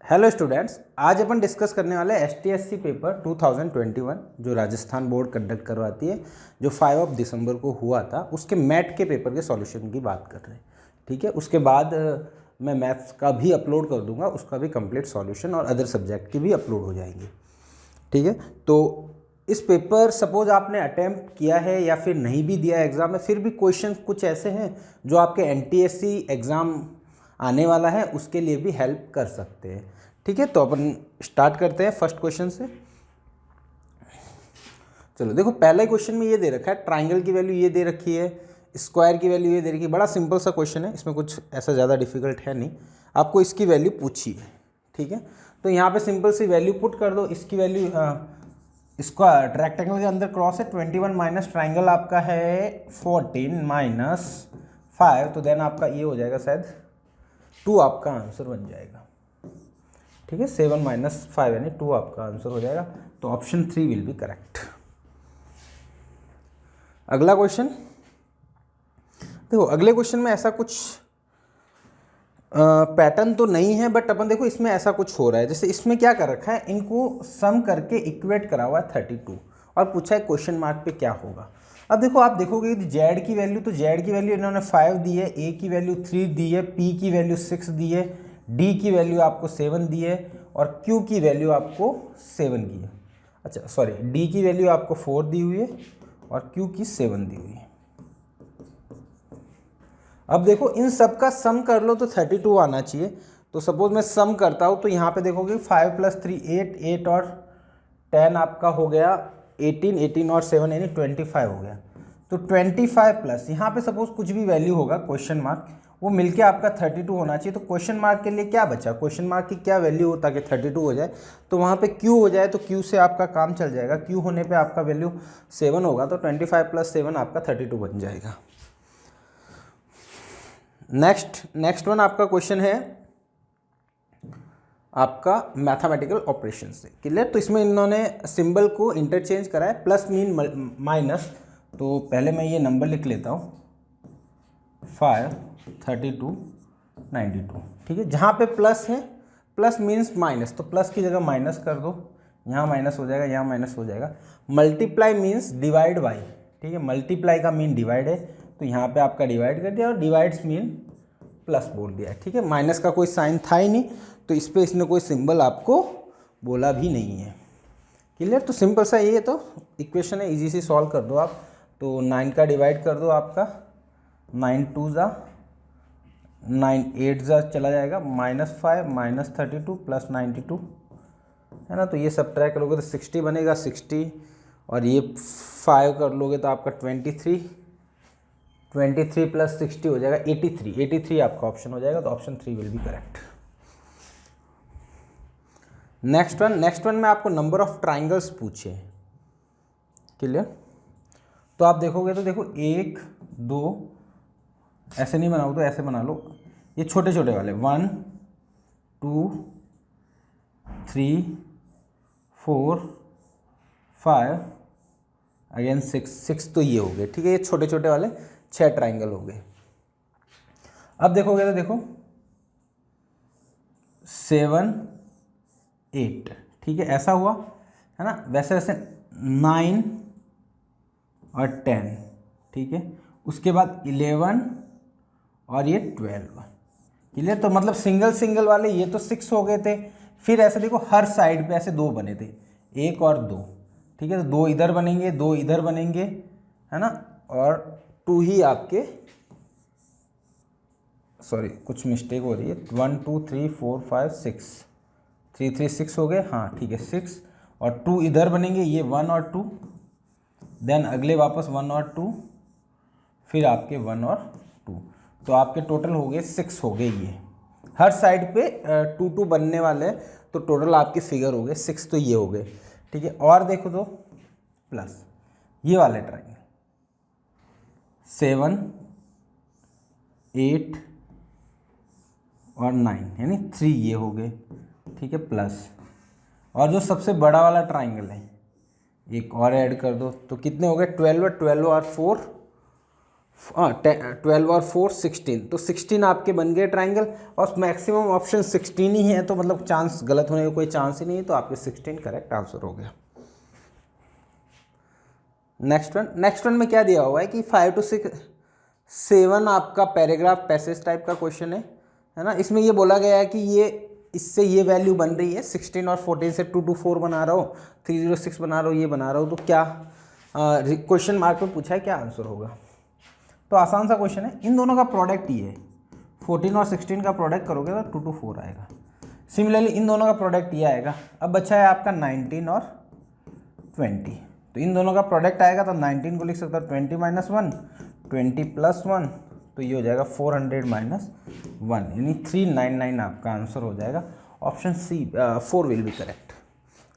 Hello students, आज अपन discuss करने वाले हैं STSC पेपर 2021 जो राजस्थान बोर्ड कंडक्ट करवाती है, जो 5 दिसंबर को हुआ था। उसके मैथ के पेपर के सॉल्यूशन की बात कर रहे हैं। ठीक है, उसके बाद मैं मैथ्स का भी अपलोड कर दूंगा, उसका भी कंप्लीट सॉल्यूशन और अदर सब्जेक्ट की भी अपलोड हो जाएंगे। ठीक है, तो इस पेपर सपोज आपने अटैम्प्ट किया है या फिर नहीं भी दिया एग्ज़ाम में, फिर भी क्वेश्चन कुछ ऐसे हैं जो आपके NTSC एग्ज़ाम आने वाला है उसके लिए भी हेल्प कर सकते हैं। ठीक है, तो अपन स्टार्ट करते हैं फर्स्ट क्वेश्चन से। चलो देखो, पहला क्वेश्चन में ये दे रखा है, ट्राइंगल की वैल्यू ये दे रखी है, स्क्वायर की वैल्यू ये दे रखी है। बड़ा सिंपल सा क्वेश्चन है, इसमें कुछ ऐसा ज़्यादा डिफिकल्ट है नहीं। आपको इसकी वैल्यू पूछी है। ठीक है, तो यहाँ पे सिंपल सी वैल्यू पुट कर दो। इसकी वैल्यू इसका रेक्टेंगल के अंदर क्रॉस है 21 माइनस ट्राइंगल आपका है 14 माइनस 5, तो देन आपका ये हो जाएगा शायद 2 आपका आंसर बन जाएगा। ठीक है, 7 माइनस 5 यानी 2 आपका आंसर हो जाएगा। तो ऑप्शन 3 विल बी करेक्ट। अगला क्वेश्चन देखो, अगले क्वेश्चन में ऐसा कुछ पैटर्न तो नहीं है, बट अपन देखो इसमें ऐसा कुछ हो रहा है। जैसे इसमें क्या कर रखा है, इनको सम करके इक्वेट करा हुआ है 32 और पूछा है क्वेश्चन मार्क पे क्या होगा। अब देखो, आप देखोगे जेड की वैल्यू, तो जेड की वैल्यू इन्होंने 5 दी है, ए की वैल्यू 3 दी है, पी की वैल्यू 6 दी है, डी की वैल्यू आपको 7 दी है और क्यू की वैल्यू आपको 7 की है। अच्छा सॉरी, डी की वैल्यू आपको 4 दी हुई है और क्यू की 7 दी हुई है। अब देखो, इन सब का सम कर लो तो 32 आना चाहिए। तो सपोज मैं सम करता हूँ, तो यहाँ पे देखोगे 5 + 3 8, 8 और 10 आपका हो गया 18, 18 और 7 यानी 25 हो गया। तो 25 प्लस यहाँ पे सपोज कुछ भी वैल्यू होगा क्वेश्चन मार्क, वो मिलके आपका 32 होना चाहिए। तो क्वेश्चन मार्क के लिए क्या बचा, क्वेश्चन मार्क की क्या वैल्यू हो ताकि 32 हो जाए। तो वहाँ पे क्यू हो जाए, तो क्यू से आपका काम चल जाएगा। क्यू होने पे आपका वैल्यू 7 होगा, तो 25 + 7 आपका 32 बन जाएगा। नेक्स्ट वन आपका क्वेश्चन है आपका मैथमेटिकल ऑपरेशन से। क्लियर, तो इसमें इन्होंने सिंबल को इंटरचेंज करा है, प्लस मीन माइनस। तो पहले मैं ये नंबर लिख लेता हूँ 5 32 92। ठीक है, जहाँ पे प्लस है, प्लस मीन्स माइनस, तो प्लस की जगह माइनस कर दो। यहाँ माइनस हो जाएगा, यहाँ माइनस हो जाएगा। Multiply means divide by. ठीक है, मल्टीप्लाई का मीन डिवाइड है, तो यहाँ पे आपका डिवाइड कर दिया और डिवाइड्स मीन प्लस बोल दिया। ठीक है, माइनस का कोई साइन था ही नहीं, तो इस पर इसने कोई सिंबल आपको बोला भी नहीं है। क्लियर, तो सिंपल सा ये तो इक्वेशन है, इजी से सॉल्व कर दो आप। तो 9 का डिवाइड कर दो, आपका 9 2 ज़ा 9 8 ज़ा चला जाएगा, -5 -32 + 92 है ना। तो ये सब ट्राई करोगे तो 60 बनेगा, 60 और ये 5 कर लोगे तो आपका 23 + 60 हो जाएगा 83 आपका ऑप्शन हो जाएगा। तो option 3 will be correct. Next one में आपको नंबर ऑफ ट्राइंगल्स पूछे। क्लियर, तो आप देखोगे तो देखो 1 2 ऐसे नहीं बनाओ तो ऐसे बना लो, ये छोटे छोटे वाले 1 2 3 4 5 अगेन 6 तो ये हो गए। ठीक है, ये छोटे छोटे वाले 6 ट्राइंगल हो गए। अब देखोगे तो देखो 7 8। ठीक है, ऐसा हुआ है ना। वैसे वैसे 9 और 10। ठीक है, उसके बाद 11 और ये 12। क्लियर, तो मतलब सिंगल वाले ये तो 6 हो गए थे। फिर ऐसे देखो हर साइड पे ऐसे 2 बने थे, 1 और 2। ठीक है, तो 2 इधर बनेंगे, 2 इधर बनेंगे, है ना। और 2 ही आपके, सॉरी कुछ मिस्टेक हो रही है, 1 2 3 4 5 6 3 3 6 हो गए। हाँ ठीक है, 6 और 2 इधर बनेंगे, ये 1 और 2, देन अगले वापस 1 और 2, फिर आपके 1 और 2। तो आपके टोटल हो गए 6 हो गए। ये हर साइड पे 2 2 बनने वाले हैं, तो टोटल आपके फिगर हो गए 6। तो ये हो गए। ठीक है, और देखो तो प्लस ये वाले ट्राइंगल 7 8 और 9 यानी 3 ये हो गए। ठीक है, प्लस और जो सबसे बड़ा वाला ट्राइंगल है एक और ऐड कर दो, तो कितने हो गए 12 और 4 12 और 4 16, तो 16 आपके बन गए ट्राइंगल, और मैक्सिमम ऑप्शन 16 ही है, तो मतलब चांस गलत होने का कोई चांस ही नहीं है, तो आपके 16 करेक्ट आंसर हो गया। नेक्स्ट वन में क्या दिया हुआ है कि 5 to 6 7 आपका पैराग्राफ पैसेज टाइप का क्वेश्चन है ना। इसमें ये बोला गया है कि ये इससे ये वैल्यू बन रही है 16 और 14 से 2 to 4 बना रहा हो, 306 बना रहा हो, ये बना रहा हो, तो क्या क्वेश्चन मार्क में पूछा है क्या आंसर होगा। तो आसान सा क्वेश्चन है, इन दोनों का प्रोडक्ट ये है, 14 और 16 का प्रोडक्ट करोगे तो 2 to 4 आएगा। सिमिलरली इन दोनों का प्रोडक्ट ये आएगा। अब बचा है आपका 19 और 20, तो इन दोनों का प्रोडक्ट आएगा तो 19 को लिख सकता हूँ 20 - 1, 20 + 1, तो ये हो जाएगा 400 - 1, यानी 399 आपका आंसर हो जाएगा। Option C 4 will be correct.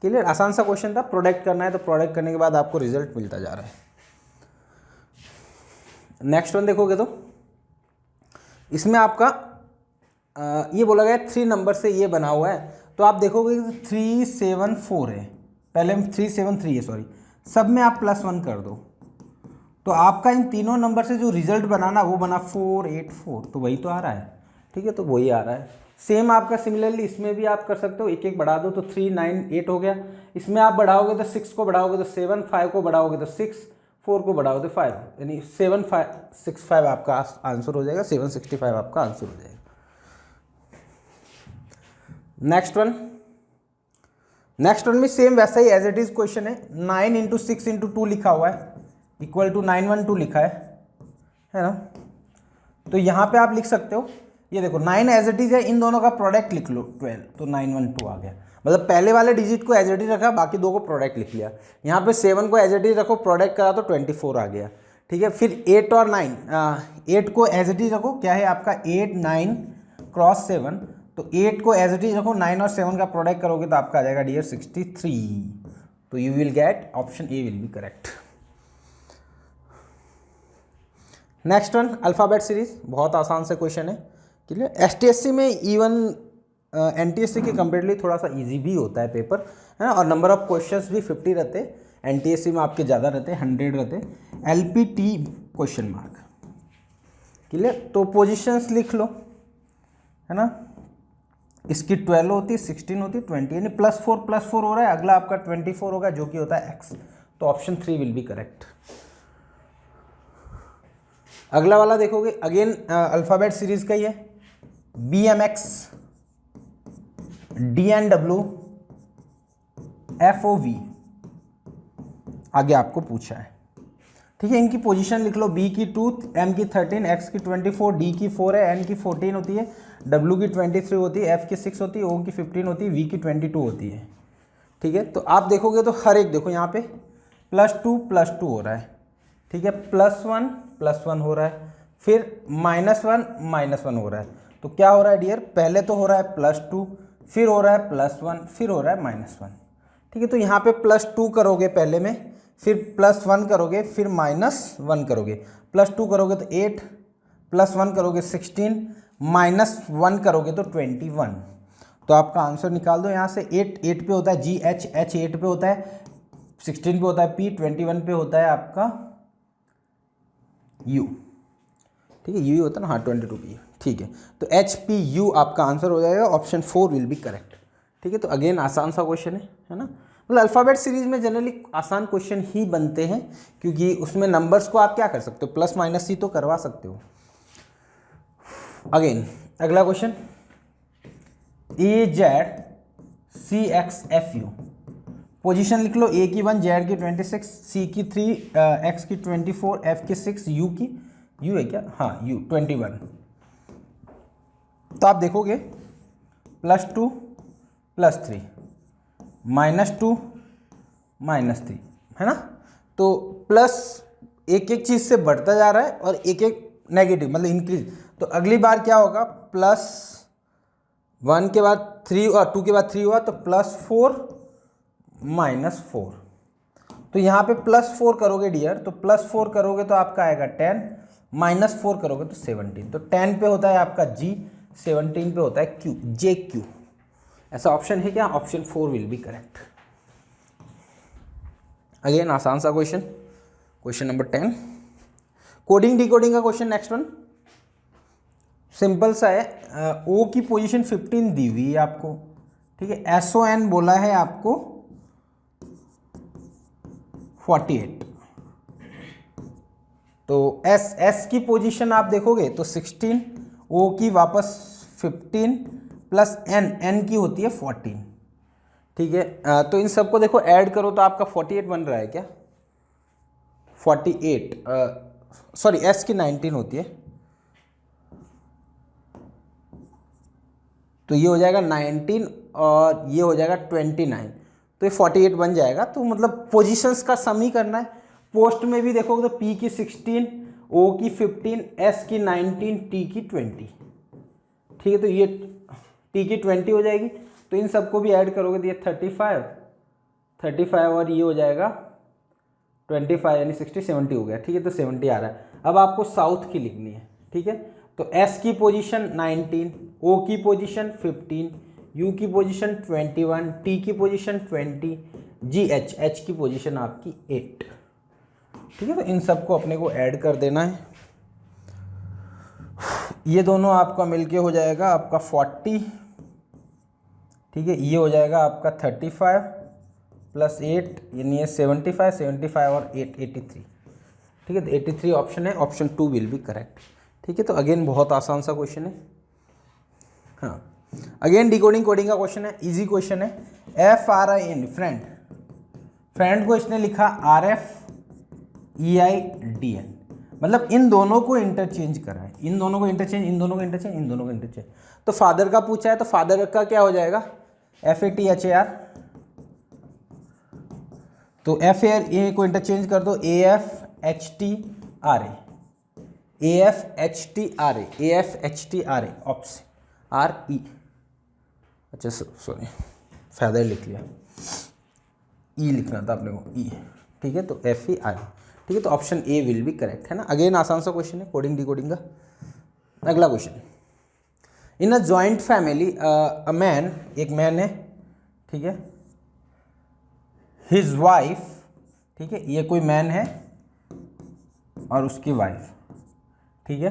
Clear, आसान सा क्वेश्चन था। प्रोडक्ट करना है तो प्रोडक्ट करने के बाद आपको रिजल्ट मिलता जा रहा है। नेक्स्ट वन देखोगे तो इसमें आपका ये बोला गया 3 नंबर से ये बना हुआ है, तो आप देखोगे 374 है, पहले 373 है सॉरी, सब में आप +1 कर दो, तो आपका इन तीनों नंबर से जो रिजल्ट बनाना वो बना 484, तो वही तो आ रहा है। ठीक है, तो वही आ रहा है। सेम आपका सिमिलरली इसमें भी आप कर सकते हो, एक एक बढ़ा दो तो 398 हो गया। इसमें आप बढ़ाओगे तो 6 को बढ़ाओगे तो 7, 5 को बढ़ाओगे तो 6, 4 को बढ़ाओगे तो 5, यानी 765 आपका आंसर हो जाएगा, 765 आपका आंसर हो जाएगा। नेक्स्ट वन में सेम वैसा ही एज इट इज क्वेश्चन है। 9 × 6 × 2 लिखा हुआ है, इक्वल टू 912 लिखा है ना। तो यहाँ पे आप लिख सकते हो, ये देखो 9 एज इट इज है, इन दोनों का प्रोडक्ट लिख लो 12, तो 912 आ गया। मतलब पहले वाले डिजिट को एज इट इज रखा, बाकी दो को प्रोडक्ट लिख लिया। यहाँ पे 7 को एज इट इज रखो, प्रोडक्ट करा तो 24 आ गया। ठीक है, फिर 8 और 9, 8 को एज इट इज रखो, क्या है आपका 8 9 × 7, तो 8 को एज इट इज रखो, 9 और 7 का प्रोडक्ट करोगे तो आपका आ जाएगा डियर 63, तो you will get option A will be correct. Next one alphabet series, बहुत आसान से क्वेश्चन है। क्लियर, एसटीएससी में इवन एनटीएससी के कंपेरेटिवली थोड़ा सा इजी भी होता है पेपर, है ना, और नंबर ऑफ क्वेश्चंस भी 50 रहते हैं। एनटीएससी में आपके ज़्यादा रहते हैं, 100 रहते हैं। LPT question mark. क्लियर, तो पोजीशंस लिख लो, है ना। इसकी 12 होती है, 16 होती है, 20, यानी +4 हो रहा है। अगला आपका 24 होगा, जो कि होता है एक्स, तो ऑप्शन 3 विल बी करेक्ट। अगला वाला देखोगे, अगेन अल्फ़ाबेट सीरीज का ही है। BMX, DNW, FOV आगे आपको पूछा है। ठीक है, इनकी पोजीशन लिख लो। B की 2, M की 13, X की 24, D की 4 है, N की 14 होती है, W की 23 होती है, F की 6 होती है, O की 15 होती है, V की 22 होती है। ठीक है, तो आप देखोगे तो हर एक देखो यहाँ पे +2 हो रहा है। ठीक है, +1 हो रहा है, फिर -1 हो रहा है। तो क्या हो रहा है डियर, पहले तो हो रहा है +2, फिर हो रहा है +1, फिर हो रहा है -1। ठीक है, तो यहाँ पे +2 करोगे पहले में, फिर +1 करोगे, फिर -1 करोगे, +2 करोगे तो 8, +1 करोगे 16, -1 करोगे तो 21। तो आपका आंसर निकाल दो यहाँ से। 8 पे होता है GH, H 8 पे होता है, 16 पे होता है P, 21 पे होता है आपका U। ठीक है, यू होता है ना, हाँ 22 P। ठीक है, तो HPU आपका आंसर हो जाएगा, ऑप्शन 4 विल बी करेक्ट। ठीक है, तो अगेन आसान सा क्वेश्चन है ना। मतलब अल्फ़ाबेट सीरीज में जनरली आसान क्वेश्चन ही बनते हैं, क्योंकि उसमें नंबर्स को आप क्या कर सकते हो, +- तो करवा सकते हो। अगेन अगला क्वेश्चन, AZCXFU, पोजीशन लिख लो। A की 1, Z की 26, C की 3, X की 24, F की 6, U की, U है क्या, हाँ U 21। तो आप देखोगे +2 +3 -2 -3, है ना। तो प्लस एक एक चीज़ से बढ़ता जा रहा है और एक एक नेगेटिव मतलब इंक्रीज। तो अगली बार क्या होगा, +1 के बाद 3 और 2 के बाद 3 हुआ तो +4 -4। तो यहाँ पे +4 करोगे डियर, तो +4 करोगे तो आपका आएगा 10, -4 करोगे तो 17। तो 10 पे होता है आपका G, 17 पे होता है Q, JQ। ऐसा ऑप्शन है क्या, option 4 will be correct. Again आसान सा question, question number 10। Coding decoding का क्वेश्चन नेक्स्ट वन सिंपल सा है। ओ की पोजीशन 15 दी हुई है आपको, ठीक है। SON बोला है आपको 48, तो एस की पोजीशन आप देखोगे तो 16, ओ की वापस 15 प्लस एन की होती है 14, ठीक है। तो इन सबको देखो ऐड करो तो आपका 48 बन रहा है क्या, 48 सॉरी एस की 19 होती है, तो ये हो जाएगा 19 और ये हो जाएगा 29, तो ये 48 बन जाएगा। तो मतलब पोजीशंस का सम ही करना है। पोस्ट में भी देखोगे तो पी की 16, ओ की 15, एस की 19, टी की 20, ठीक है। तो ये टी की 20 हो जाएगी, तो इन सबको भी ऐड करोगे तो ये 35 और ये हो जाएगा 25 यानी 60 70 हो गया, ठीक है। तो 70 आ रहा है। अब आपको साउथ की लिखनी है, ठीक है। तो एस की पोजीशन 19, ओ की पोजीशन 15, यू की पोजीशन 21, टी की पोजीशन 20, एच की पोजीशन आपकी 8, ठीक है। तो इन सबको अपने को ऐड कर देना है। ये दोनों आपका मिलके हो जाएगा आपका 40, ठीक है। ये हो जाएगा आपका 35 प्लस 8 यानी ये 75 और 8 83, ठीक है। तो 83 ऑप्शन है, ऑप्शन 2 विल बी करेक्ट, ठीक है। तो अगेन बहुत आसान सा क्वेश्चन है। हाँ, अगेन डिकोडिंग कोडिंग का क्वेश्चन है, इजी क्वेश्चन है। FRIN फ्रेंड को इसने लिखा RFEIDN, मतलब इन दोनों को इंटरचेंज करा है, इन दोनों को इंटरचेंज, इन दोनों को इंटरचेंज, इन दोनों को इंटरचेंज। तो फादर का पूछा है तो फादर का क्या हो जाएगा FATHAR, तो FA को इंटरचेंज कर दो AFHTRA, ऑप्शन RE, अच्छा सॉरी फादर लिख लिया, ई लिखना था अपने को, ई, ठीक है। तो FER, ठीक है। तो option A will be correct, है ना। अगेन आसान सा क्वेश्चन है कोडिंग डिकोडिंग का। अगला question, in a joint family a man, एक मैन है, ठीक है, हिज वाइफ, ठीक है, ये कोई मैन है और उसकी वाइफ, ठीक है,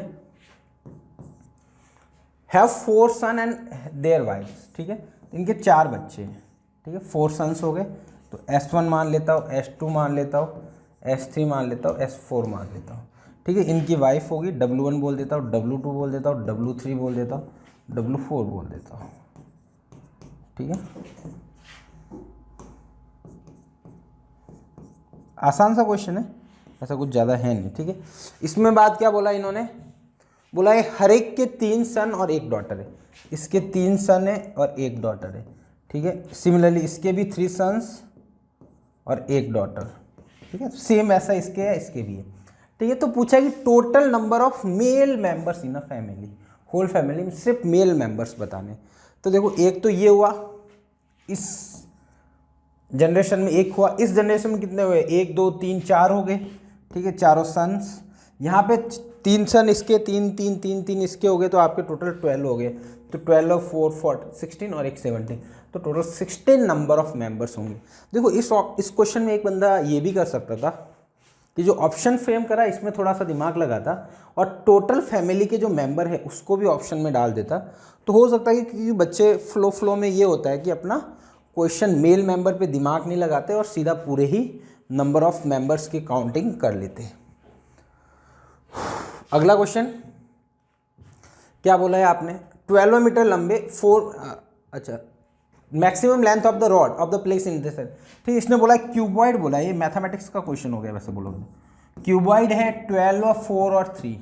have 4 son and their wives, ठीक है। इनके 4 बच्चे हैं, ठीक है। 4 सन्स हो गए, तो S1 मान लेता हूँ, S2 मान लेता हूँ, S3 मान लेता हूँ, S4 मान लेता हूँ, ठीक है। इनकी वाइफ होगी, W1 बोल देता हूँ, W2 बोल देता हूँ, W3 बोल देता हूँ, W4 बोल देता हूँ, ठीक है। आसान सा क्वेश्चन है, ऐसा कुछ ज़्यादा है नहीं, ठीक है। इसमें बात क्या बोला इन्होंने, बोला है हर एक के 3 सन और 1 डॉटर है, इसके 3 सन है और 1 डॉटर है, ठीक है। सिमिलरली इसके भी 3 सन्स और 1 डॉटर, ठीक है। सेम ऐसा इसके है, इसके भी है, ठीक है। तो पूछा कि total number of male members in a family, whole family में सिर्फ मेल मेंबर्स बताने। तो देखो एक तो ये हुआ, इस जनरेशन में एक हुआ, इस जनरेशन में कितने हुए, 1 2 3 4 हो गए, ठीक है, चारों सन्स। यहाँ पे 3 सन इसके, 3 इसके हो गए, तो आपके टोटल 12 हो गए। तो 12 4 16 और 1 17, तो टोटल 16 नंबर ऑफ मेंबर्स होंगे। देखो इस क्वेश्चन में एक बंदा ये भी कर सकता था कि जो ऑप्शन फ्रेम करा इसमें थोड़ा सा दिमाग लगाता और टोटल फैमिली के जो मेंबर है उसको भी ऑप्शन में डाल देता, तो हो सकता है कि क्योंकि बच्चे फ्लो में ये होता है कि अपना क्वेश्चन मेल मेंबर पे दिमाग नहीं लगाते और सीधा पूरे ही नंबर ऑफ मेंबर्स की काउंटिंग कर लेते हैं। अगला क्वेश्चन क्या बोला है आपने, 12 मीटर लंबे 4 अच्छा maximum length of the rod of the place in this, ठीक, इसने बोला क्यूबॉइड बोला है, ये मैथमेटिक्स का क्वेश्चन हो गया वैसे बोलोगे। क्यूबॉइड है 12 4 और 3,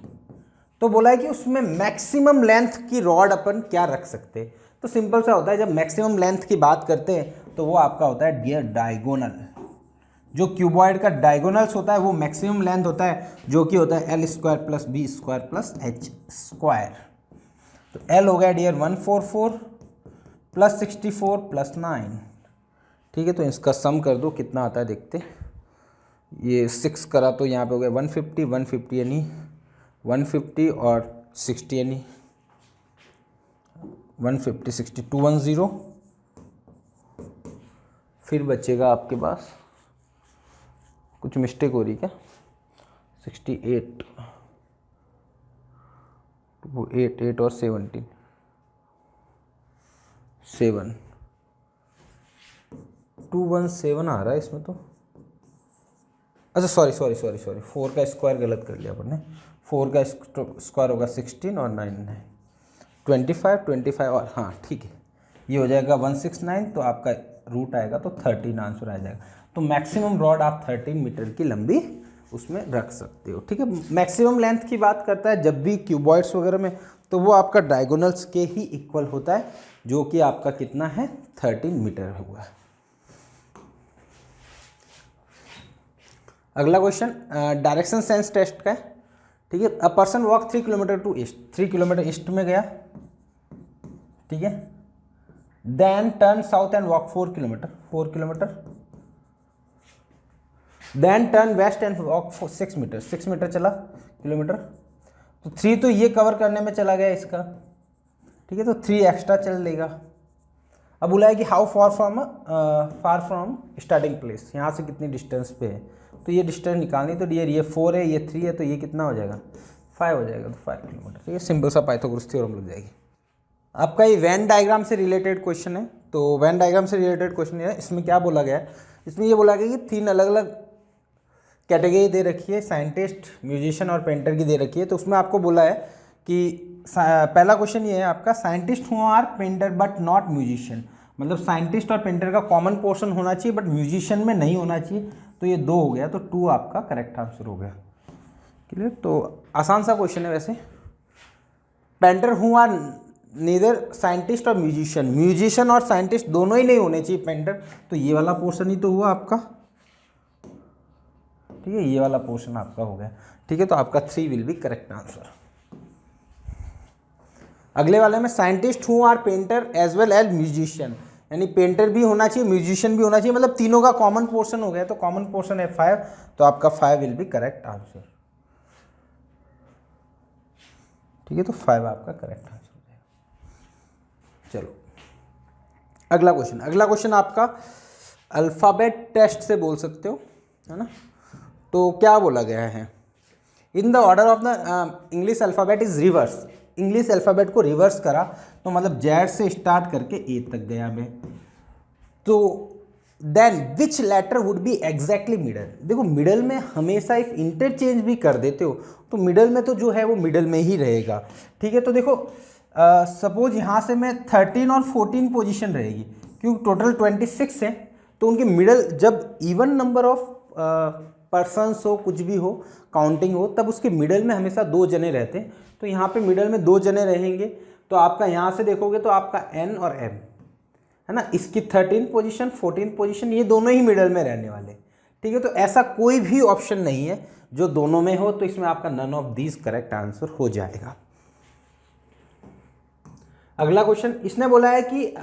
तो बोला है कि उसमें मैक्सिमम लेंथ की रॉड अपन क्या रख सकते हैं। तो सिंपल सा होता है, जब मैक्सिमम लेंथ की बात करते हैं तो वो आपका होता है डियर डायगोनल। जो क्यूबॉइड का डायगोनल्स होता है वो मैक्सिमम लेंथ होता है, जो कि होता है L² + B² + H²। तो L हो गया डियर 144 + 64 + 9, ठीक है। तो इसका सम कर दो कितना आता है देखते, ये 6 करा तो यहाँ पे हो गया 150 यानी 150 और 60 यानी 150 60 210, फिर बचेगा आपके पास, कुछ मिस्टेक हो रही क्या, 68 वो 8 8 और 17 7 217 आ रहा है इसमें तो। अच्छा सॉरी सॉरी सॉरी सॉरी, 4 का स्क्वायर गलत कर लिया अपन ने। 4 का स्क्वायर होगा 16 और 9 9 25 25 और हाँ ठीक है, ये हो जाएगा 169, तो आपका रूट आएगा तो 13 आंसर आ जाएगा। तो मैक्सिमम रॉड आप 13 मीटर की लंबी उसमें रख सकते हो। ठीक है, मैक्सिमम लेंथ की बात करता है जब भी क्यूबॉइड्स वगैरह में, तो वो आपका डायगोनल्स के ही इक्वल होता है, जो कि आपका कितना है 13 मीटर हुआ। अगला क्वेश्चन डायरेक्शन सेंस टेस्ट का है। ठीक है, a person walk 3 kilometre to east, 3 kilometre east में गया। ठीक है, then turn south and walk 4 kilometre, 4 kilometre, then turn west and walk 6 metre, 6 metre चला किलोमीटर। तो 3 तो ये कवर करने में चला गया इसका। ठीक है, तो 3 एक्स्ट्रा चल लेगा। अब बोला है कि how far from starting place, यहाँ से कितनी डिस्टेंस पे है, तो ये डिस्टेंस निकालनी। तो डियर ये 4 है, ये 3 है, तो ये कितना हो जाएगा 5 हो जाएगा, तो 5 किलोमीटर। ठीक है, सिंपल सा पाइथागोरस थ्योरम लग जाएगी। आपका ये वेन डायग्राम से रिलेटेड क्वेश्चन है। तो वेन डायग्राम से रिलेटेड क्वेश्चन है, इसमें क्या बोला गया है, इसमें ये बोला गया कि 3 अलग अलग कैटेगरी दे रखी है, साइंटिस्ट, म्यूजिशियन और पेंटर की दे रखी है। तो उसमें आपको बोला है कि पहला क्वेश्चन ये है आपका, scientist who are painter but not musician, मतलब साइंटिस्ट और पेंटर का कॉमन पोर्शन होना चाहिए बट म्यूजिशियन में नहीं होना चाहिए। तो ये 2 हो गया, तो 2 आपका करेक्ट आंसर हो गया। क्लियर, तो आसान सा क्वेश्चन है वैसे। Painter who are neither scientist और म्यूजिशियन, म्यूजिशियन और साइंटिस्ट दोनों ही नहीं होने चाहिए पेंटर, तो ये वाला पोर्शन ही तो हुआ आपका। ठीक है, ये वाला पोर्शन आपका हो गया। ठीक है, तो आपका 3 विल बी करेक्ट आंसर। अगले वाले में scientist who are painter as well as musician, यानी पेंटर भी होना चाहिए, म्यूजिशियन भी होना चाहिए, मतलब तीनों का कॉमन पोर्शन हो गया। तो कॉमन पोर्शन है 5, तो आपका 5 विल बी करेक्ट आंसर। ठीक है, तो 5 आपका करेक्ट आंसर हो जाएगा। चलो अगला क्वेश्चन, अगला क्वेश्चन आपका अल्फ़ाबेट टेस्ट से बोल सकते हो, है ना। तो क्या बोला गया है, in the order of the English alphabet is reverse, English alphabet को रिवर्स करा, तो मतलब जेड से स्टार्ट करके ए तक गया मैं, तो then which letter would be exactly middle. देखो मिडल में हमेशा इफ इंटरचेंज भी कर देते हो तो मिडल में तो जो है वो मिडल में ही रहेगा। ठीक है, तो देखो सपोज यहाँ से मैं 13 और 14 पोजीशन रहेगी, क्योंकि टोटल 26 है, तो उनके मिडल जब इवन नंबर ऑफ पर्सन्स हो, कुछ भी हो, काउंटिंग हो, तब उसके मिडल में हमेशा 2 जने रहते हैं। तो यहाँ पे मिडल में 2 जने रहेंगे, तो आपका यहाँ से देखोगे तो आपका एन और एम है ना, इसकी 13 पोजीशन 14 पोजीशन ये दोनों ही मिडल में रहने वाले। ठीक है, तो ऐसा कोई भी ऑप्शन नहीं है जो दोनों में हो, तो इसमें आपका none of these correct answer हो जाएगा। अगला क्वेश्चन इसने बोला है कि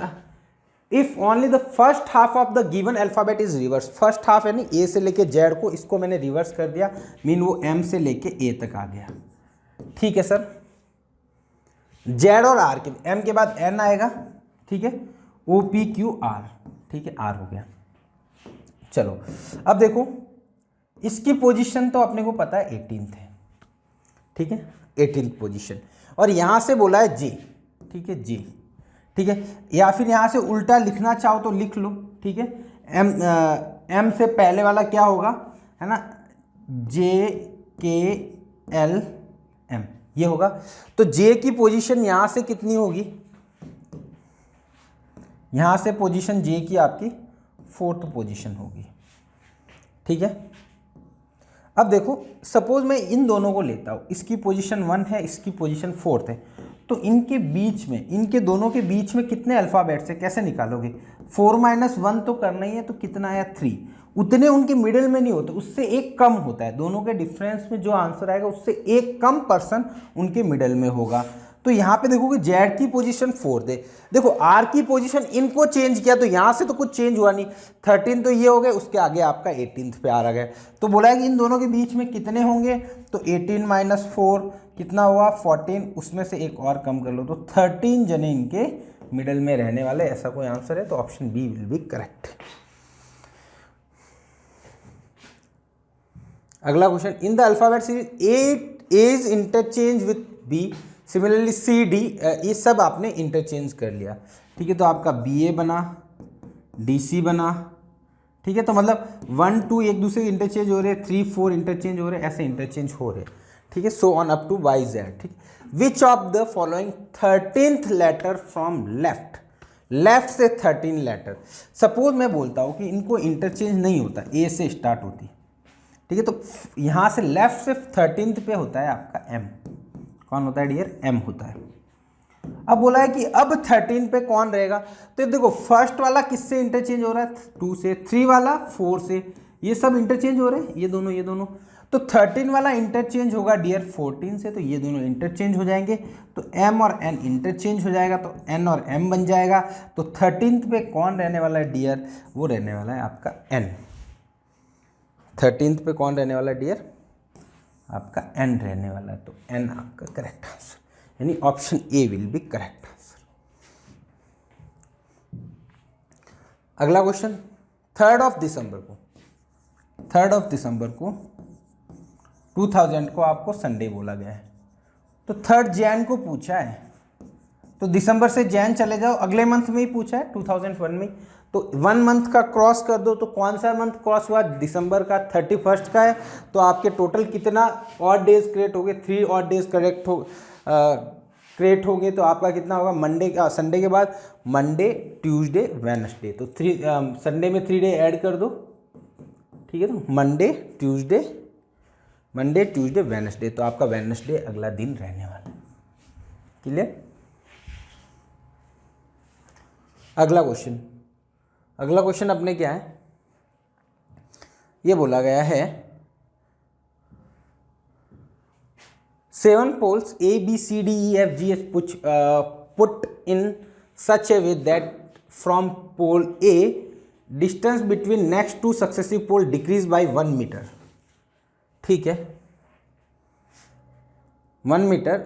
if only the first half of the given alphabet is reverse, first half यानी ए से लेके जेड को, इसको मैंने रिवर्स कर दिया, मीन वो एम से लेके ए तक आ गया। ठीक है सर, जेड और आर के, एम के बाद एन आएगा, ठीक है, ओ पी क्यू आर, ठीक है, आर हो गया। चलो अब देखो इसकी पोजीशन तो अपने को पता है 18th है, ठीक है, 18th पोजीशन, और यहां से बोला है जे, ठीक है, जे, ठीक है, या फिर यहां से उल्टा लिखना चाहो तो लिख लो, ठीक है, एम से पहले वाला क्या होगा, है ना, जे के एल एम, ये होगा। तो जे की पोजीशन यहां से कितनी होगी, यहां से पोजीशन जे की आपकी 4th पोजीशन होगी। ठीक है, अब देखो सपोज मैं इन दोनों को लेता हूं, इसकी पोजीशन 1 है, इसकी पोजीशन 4th है, तो इनके बीच में, इनके दोनों के बीच में कितने अल्फाबेट्स है, कैसे निकालोगे, 4 - 1 तो करना ही है, तो कितना आया 3, उतने उनके मिडिल में नहीं होते, उससे एक कम होता है, दोनों के डिफरेंस में जो आंसर आएगा उससे एक कम पर्सन उनके मिडिल में होगा। तो यहाँ पे देखोगे जेड की पोजीशन 4th है, देखो आर की पोजीशन इनको चेंज किया, तो यहाँ से तो कुछ चेंज हुआ नहीं, 13 तो ये हो गए, उसके आगे आपका 18th पे आ रहा गया, तो बोला है कि इन दोनों के बीच में कितने होंगे, तो 18 - 4 कितना हुआ 14, उसमें से एक और कम कर लो, तो 13 जने इनके मिडल में रहने वाले, ऐसा कोई आंसर है, तो option B will be correct. अगला question, in the alphabet series A is interchange with B, similarly C D ये सब आपने इंटरचेंज कर लिया, ठीक है। तो आपका बी ए बना, डी सी बना, ठीक है। तो मतलब 1 2 एक दूसरे के इंटरचेंज हो रहे, 3 4 इंटरचेंज हो रहे, ऐसे इंटरचेंज हो रहे, ठीक है। So on up to Y Z, ठीक। Which of the following 13th letter from left, left से 13 लेटर। सपोज मैं बोलता हूँ कि इनको इंटरचेंज नहीं होता, ए से स्टार्ट होती, ठीक है। तो यहाँ से लेफ्ट से 13th पे होता है आपका एम। कौन होता है डियर? एम होता है। अब बोला है कि अब 13 पे कौन रहेगा, तो देखो फर्स्ट वाला किससे इंटरचेंज हो रहा है? 2 से। 3 वाला 4 से, ये सब इंटरचेंज हो रहे हैं, ये दोनों। तो 13 वाला इंटरचेंज होगा डियर 14 से, तो ये दोनों इंटरचेंज हो जाएंगे, तो m और n इंटरचेंज हो जाएगा, तो n और m बन जाएगा। तो 13th पे कौन रहने वाला है डियर? वो रहने वाला है आपका n। 13th पे कौन रहने वाला है डियर? आपका n रहने वाला है, तो n आपका करेक्ट आंसर, यानी option A will be correct answer. अगला क्वेश्चन, 3rd ऑफ दिसंबर को 2000 को आपको संडे बोला गया है, तो 3rd जैन को पूछा है, तो दिसंबर से जैन चले जाओ, अगले मंथ में ही पूछा है 2001 में, तो 1 मंथ का क्रॉस कर दो, तो कौन सा मंथ क्रॉस हुआ? दिसंबर का, 31st का है, तो आपके टोटल कितना ऑड डेज क्रिएट हो गए? 3 ऑड डेज क्रिएट हो गए, तो आपका कितना होगा? मंडे का, संडे के बाद मंडे, ट्यूसडे, वेडनेसडे, तो संडे में 3 डे ऐड कर दो, ठीक है। तो मंडे ट्यूसडे वेडनेसडे, तो आपका वेडनेसडे अगला दिन रहने वाला है। क्लियर? अगला क्वेश्चन अपने क्या है, ये बोला गया है 7 poles A B C D E F G H put in such a way that from pole A distance between next two successive pole decrease by 1 meter, ठीक है। 1 meter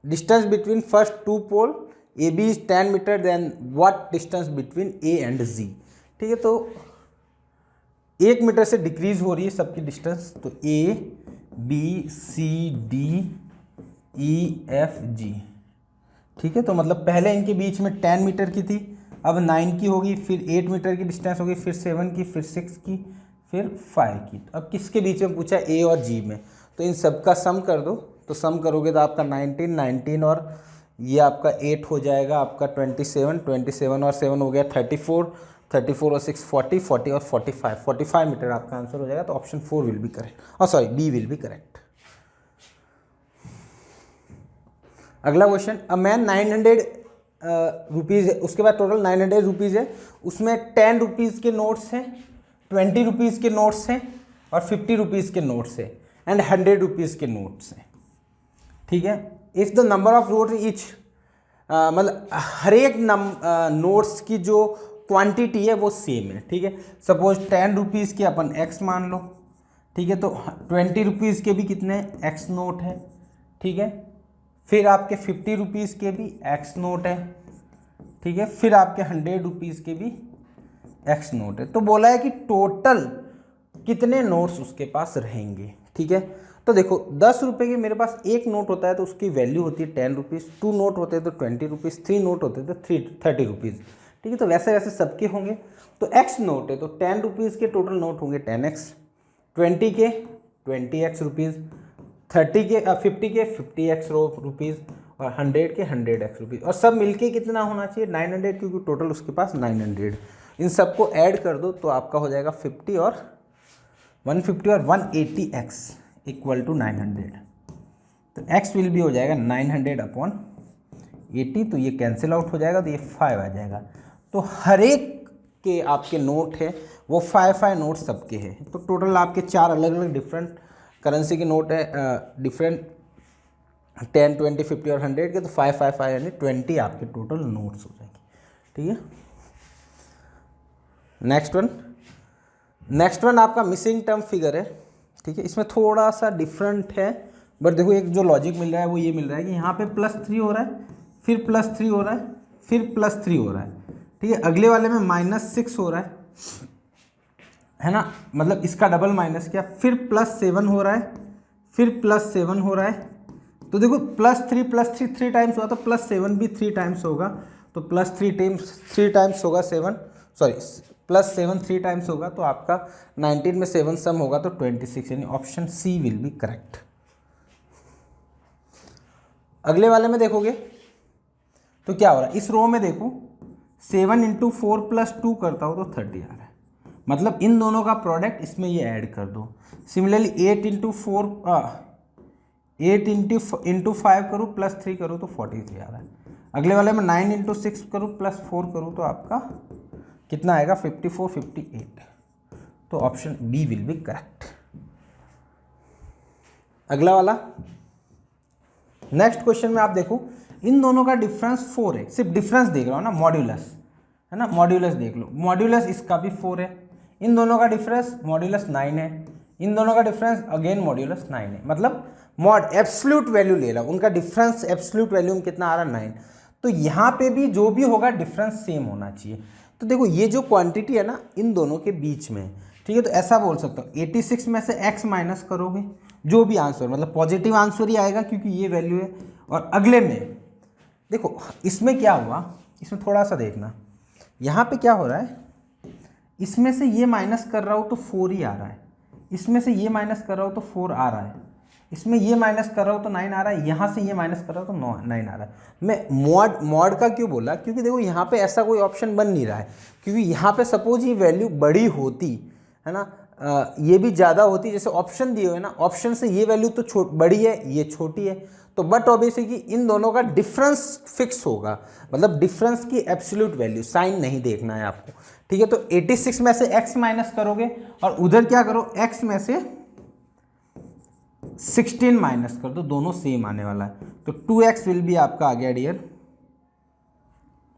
distance between first 2 pole A B is 10 meter, then what distance between A and G, ठीक है। तो 1 metre से decrease हो रही है सबकी डिस्टेंस, तो A B C D E F G, ठीक है। तो मतलब पहले इनके बीच में 10 मीटर की थी, अब 9 की होगी, फिर 8 मीटर की डिस्टेंस होगी, फिर 7 की, फिर 6 की, फिर 5 की। अब किसके बीच में पूछा? ए और जी में, तो इन सब का सम कर दो, तो सम करोगे तो आपका 19 और ये आपका 8 हो जाएगा, आपका 27 और 7 हो गया 34 और 6 40 और 45 मीटर आपका आंसर हो जाएगा। तो ऑप्शन 4 विल बी करेक्ट, और sorry B will be correct. अगला क्वेश्चन, अ मैन 900 रुपीज़ है, उसके बाद टोटल 900 रुपीज़ है, उसमें 10 रुपीज़ के नोट्स हैं, 20 रुपीज़ के नोट्स हैं, और 50 रुपीज़ के नोट्स हैं, एंड 100 रुपीज़ के नोट्स हैं, ठीक है। If the number of note each, मतलब हर एक नोट्स की जो क्वांटिटी है वो सेम है, ठीक है। सपोज 10 रुपीज़ के अपन एक्स मान लो, ठीक है। तो 20 रुपीज़ के भी कितने एक्स नोट है, ठीक है। फिर आपके 50 रुपीज़ के भी एक्स नोट है, ठीक है। फिर आपके 100 रुपीज़ के भी एक्स नोट है। तो बोला है कि टोटल कितने नोट्स उसके पास रहेंगे, ठीक है। तो देखो 10 रुपये के मेरे पास एक नोट होता है तो उसकी वैल्यू होती है 10 रुपीज़, 2 नोट होते हैं तो 20 रुपीज़, 3 नोट होते हैं तो 30 रुपीज़, ठीक है। तो वैसे वैसे सबके होंगे। तो एक्स नोट है तो 10 रुपीज़ के टोटल नोट होंगे 10x, 20 के 20x रुपीज़, 50 के 50x रुपीज़, और 100 के 100x रुपीज़, और सब मिलके कितना होना चाहिए? 900, क्योंकि टोटल उसके पास 900। इन सबको ऐड कर दो तो आपका हो जाएगा 50 और 150 और 180x इक्वल टू 900। तो x विल भी हो जाएगा 900 अपॉन 80, तो ये कैंसिल आउट हो जाएगा, तो ये 5 आ जाएगा। तो हर एक के आपके नोट है वो 5 नोट सबके हैं। तो टोटल आपके 4 अलग अलग डिफरेंट करेंसी के नोट है, डिफरेंट 10, 20, 50 और 100 के, तो 5 यानी 20 आपके टोटल नोट्स हो जाएंगे, ठीक है। नेक्स्ट वन आपका मिसिंग टर्म फिगर है, ठीक है। इसमें थोड़ा सा डिफरेंट है, बट देखो एक जो लॉजिक मिल रहा है वो ये मिल रहा है कि यहाँ पे +3 हो रहा है, फिर +3 हो रहा है, फिर +3 हो रहा है, ठीक है। अगले वाले में -6 हो रहा है ना, मतलब इसका डबल माइनस किया, फिर +7 हो रहा है, फिर +7 हो रहा है, तो देखो +3 3 टाइम्स हुआ तो +7 भी 3 टाइम्स होगा, तो +3 टाइम्स होगा 7, सॉरी +7 3 टाइम्स होगा, तो आपका 19 में 7 सम होगा तो 26, यानी option C will be correct. अगले वाले में देखोगे तो क्या हो रहा है, इस रो में देखो 7 × 4 + 2 करता हो तो 30 आ रहा है, मतलब इन दोनों का प्रोडक्ट इसमें ये ऐड कर दो। सिमिलरली 8 × 5 करूँ +3 करूँ तो 43 आ रहा है। अगले वाले में 9 × 6 करूँ +4 करूँ तो आपका कितना आएगा 54 58, तो option B will be correct. अगला वाला नेक्स्ट क्वेश्चन में आप देखो इन दोनों का डिफरेंस 4 है, सिर्फ डिफरेंस देख रहा हो ना, मॉड्यूलस है ना, मॉड्यूलस देख लो, मॉड्यूलस इसका भी 4 है, इन दोनों का डिफरेंस मॉड्यूलस 9 है, इन दोनों का डिफरेंस अगेन मॉड्यूलस 9 है, मतलब मॉड एब्सोल्यूट वैल्यू ले रहा हूँ, उनका डिफरेंस एब्सोल्यूट वैल्यू में कितना आ रहा है 9, तो यहाँ पे भी जो भी होगा डिफरेंस सेम होना चाहिए। तो देखो ये जो क्वांटिटी है ना इन दोनों के बीच में, ठीक है, तो ऐसा बोल सकता हूँ 86 में से x माइनस करोगे, जो भी आंसर मतलब पॉजिटिव आंसर ही आएगा क्योंकि ये वैल्यू है। और अगले में देखो इसमें क्या हुआ, इसमें थोड़ा सा देखना, यहाँ पे क्या हो रहा है, इसमें से ये माइनस कर रहा हूँ तो 4 ही आ रहा है, इसमें से ये माइनस कर रहा हूँ तो 4 आ रहा है, इसमें ये माइनस कर रहा हूँ तो 9 आ रहा है, यहाँ से ये माइनस कर रहा हूँ तो 9 आ रहा है। मैं मॉड का क्यों बोला, क्योंकि देखो यहाँ पे ऐसा कोई ऑप्शन बन नहीं रहा है, क्योंकि यहाँ पे सपोज ये वैल्यू बड़ी होती है ना, ये भी ज़्यादा होती, जैसे ऑप्शन दिए हुए ना, ऑप्शन से ये वैल्यू तो बड़ी है, ये छोटी है, तो बट ऑब्वियसली कि इन दोनों का डिफरेंस फिक्स होगा, मतलब डिफरेंस की एब्सोल्यूट वैल्यू, साइन नहीं देखना है आपको, ठीक है। तो 86 में से x माइनस करोगे और उधर क्या करो x में से 16 माइनस कर दो, दोनों सेम आने वाला है, तो 2x विल बी आपका आ गया डियर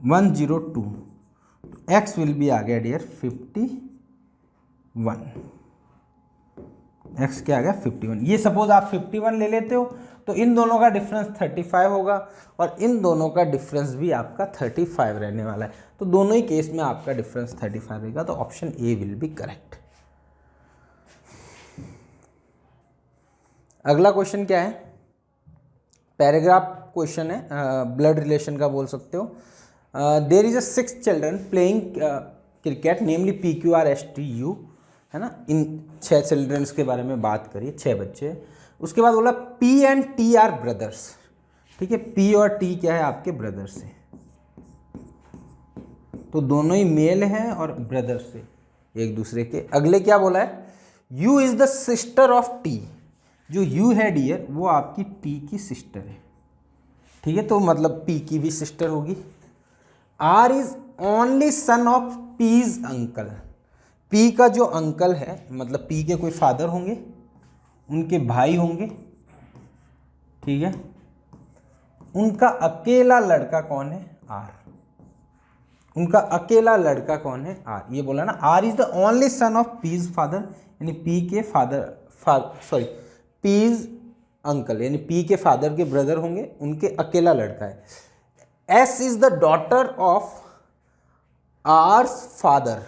102, x विल बी आ गया डियर 51, x क्या आ गया 51। ये सपोज आप 51 ले लेते हो तो इन दोनों का डिफरेंस 35 होगा और इन दोनों का डिफरेंस भी आपका 35 रहने वाला है, तो दोनों ही केस में आपका डिफरेंस 35 रहेगा, तो option A will be correct. अगला क्वेश्चन क्या है, पैराग्राफ क्वेश्चन है, ब्लड रिलेशन का बोल सकते हो। There is a 6 children playing cricket namely PQRSTU, है ना, इन 6 चिल्ड्रंस के बारे में बात करिए, 6 बच्चे। उसके बाद बोला P and T are brothers, ठीक है, P और T क्या है आपके ब्रदर्स हैं, तो दोनों ही मेल हैं और ब्रदर्स से एक दूसरे के। अगले क्या बोला है, U is the sister of T, जो U है डियर वो आपकी T की सिस्टर है, ठीक है, तो मतलब P की भी सिस्टर होगी। R is only son of P's uncle, P का जो अंकल है मतलब P के कोई फादर होंगे, उनके भाई होंगे, ठीक है, उनका अकेला लड़का कौन है R, उनका अकेला लड़का कौन है R, ये बोला ना, R is the only son of P's father, यानी P के P's अंकल, यानी P के फादर के ब्रदर होंगे, उनके अकेला लड़का है। S is the daughter of R's father,